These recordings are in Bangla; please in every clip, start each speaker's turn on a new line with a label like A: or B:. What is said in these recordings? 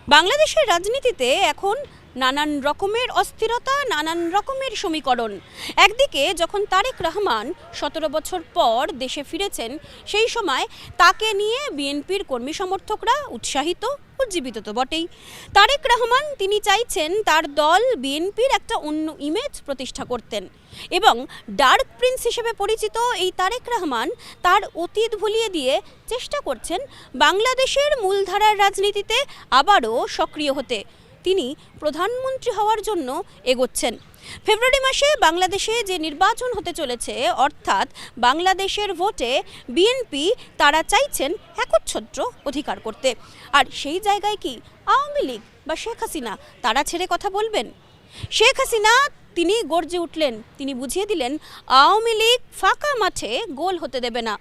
A: বাংলাদেশের রাজনীতিতে এখন নানান রকমের অস্থিরতা, নানান রকমের সমীকরণ। একদিকে যখন তারেক রহমান ১৭ বছর পর দেশে ফিরেছেন, সেই সময় তাকে নিয়ে বিএনপির কর্মী সমর্থকরা উৎসাহিত, উজ্জীবিত তো বটেই। তারেক রহমান তিনি চাইছেন তার দল বিএনপির একটা অন্য ইমেজ প্রতিষ্ঠা করতেন এবং ডার্ক প্রিন্স হিসেবে পরিচিত এই তারেক রহমান তার অতীত ভুলিয়ে দিয়ে চেষ্টা করছেন বাংলাদেশের মূলধারার রাজনীতিতে আবারও সক্রিয় হতে। তিনি প্রধানমন্ত্রী হওয়ার জন্য এগোচ্ছেন। ফেব্রুয়ারি মাসে বাংলাদেশে যে নির্বাচন হতে চলেছে, অর্থাৎ বাংলাদেশের ভোটে বিএনপি তারা চাইছেন একচ্ছত্র অধিকার করতে। আর সেই জায়গায় কি আওয়ামী লীগ বা শেখ হাসিনা তারা ছেড়ে কথা বলবেন? শেখ হাসিনা তিনি গর্জে উঠলেন, তিনি বুঝিয়ে দিলেন আওয়ামী লীগ ফাঁকা মাঠে গোল হতে দেবে না।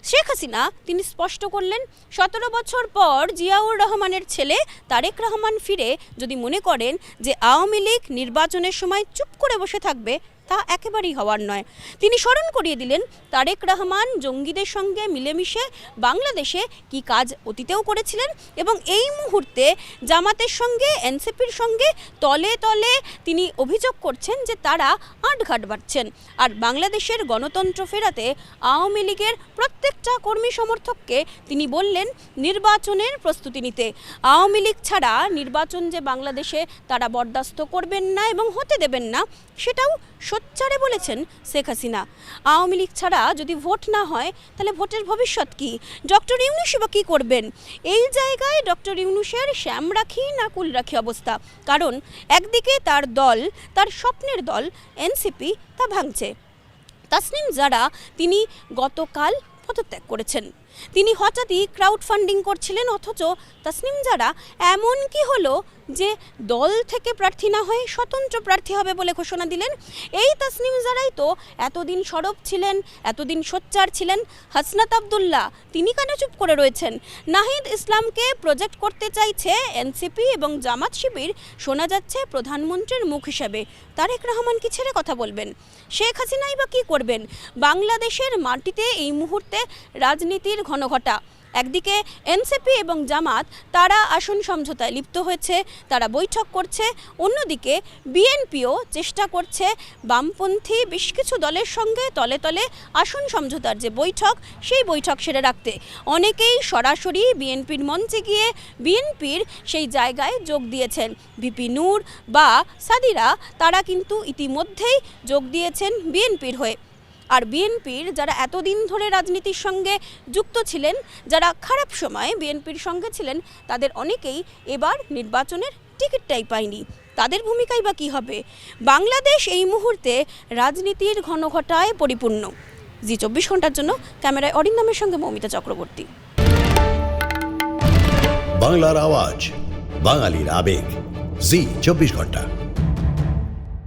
A: শেখ হাসিনা তিনি স্পষ্ট করলেন ১৭ বছর পর জিয়াউর রহমানের ছেলে তারেক রহমান ফিরে যদি মনে করেন যে আওয়ামী লীগ নির্বাচনের সময় চুপ করে বসে থাকবে, তা একেবারেই হওয়ার নয়। তিনি স্মরণ করিয়ে দিলেন তারেক রহমান জঙ্গিদের সঙ্গে মিলেমিশে বাংলাদেশে কি কাজ অতীতেও করেছিলেন এবং এই মুহূর্তে জামাতের সঙ্গে, এনসিপির সঙ্গে তলে তলে তিনি অভিযোগ করছেন যে তারা আঁটঘাট বাড়ছেন। আর বাংলাদেশের গণতন্ত্র ফেরাতে আওয়ামী লীগের প্রত্যেকটা কর্মী সমর্থককে তিনি বললেন নির্বাচনের প্রস্তুতি নিতে। আওয়ামী লীগ ছাড়া নির্বাচন যে বাংলাদেশে তারা বরদাস্ত করবেন না এবং হতে দেবেন না, সেটাও সোচ্চারে বলেছেন শেখ হাসিনা। আওয়ামী লীগ ছাড়া যদি ভোট না হয় তাহলে ভোটের ভবিষ্যৎ কি? ডক্টর ইউনূস বা কী করবেন? এই জায়গায় ডক্টর ইউনূসের শ্যাম রাখি না কুল রাখি অবস্থা। কারণ একদিকে তার দল, তার স্বপ্নের দল এনসিপি, তা ভাঙছে। তাসনিম জারা তিনি গতকাল পদত্যাগ করেছেন। তিনি হঠাৎই ক্রাউড ফান্ডিং করছিলেন, অথচ তাসনিম জারা এমন কি হলো যে দল থেকে প্রার্থী না হয়ে স্বতন্ত্র প্রার্থী হবে বলে ঘোষণা দিলেন। এই তাসনিম জারাই তো এতদিন সরব ছিলেন, এতদিন সোচ্চার ছিলেন। হাসনাত আবদুল্লাহ তিনি কেন চুপ করে রয়েছেন? নাহিদ ইসলামকে প্রজেক্ট করতে চাইছে এনসিপি এবং জামাত শিবির, শোনা যাচ্ছে প্রধানমন্ত্রীর মুখ হিসেবে। তারেক রহমান কি ছেড়ে কথা বলবেন? শেখ হাসিনাই বা কী করবেন? বাংলাদেশের মাটিতে এই মুহূর্তে রাজনীতির ঘনঘটা। একদিকে এনসিপি এবং জামাত তারা আসন সমঝোতায় লিপ্ত হয়েছে, তারা বৈঠক করছে। অন্যদিকে বিএনপিও চেষ্টা করছে বামপন্থী বেশ কিছু দলের সঙ্গে তলে তলে আসন সমঝোতার যে বৈঠক, সেই বৈঠক সেরে রাখতে। অনেকেই সরাসরি বিএনপির মঞ্চে গিয়ে বিএনপির সেই জায়গায় যোগ দিয়েছেন। ভিপি নূর বা সাদিরা তারা কিন্তু ইতিমধ্যেই যোগ দিয়েছেন বিএনপির হয়ে। আর বিএনপির যারা এতদিন ধরে রাজনীতির সঙ্গে যুক্ত ছিলেন, যারা খারাপ সময়ে বিএনপির সঙ্গে ছিলেন, তাদের অনেকেই এবার নির্বাচনের টিকিটটাই পায়নি। তাদের ভূমিকাই বা কী হবে? বাংলাদেশ এই মুহূর্তে রাজনীতির ঘনঘটায় পরিপূর্ণ। জি ২৪ ঘন্টার জন্য ক্যামেরায় অরিন্দমের সঙ্গে মৌমিতা চক্রবর্তী।
B: বাংলার আওয়াজ, বাঙালির আবেগ, জি ২৪ ঘন্টা।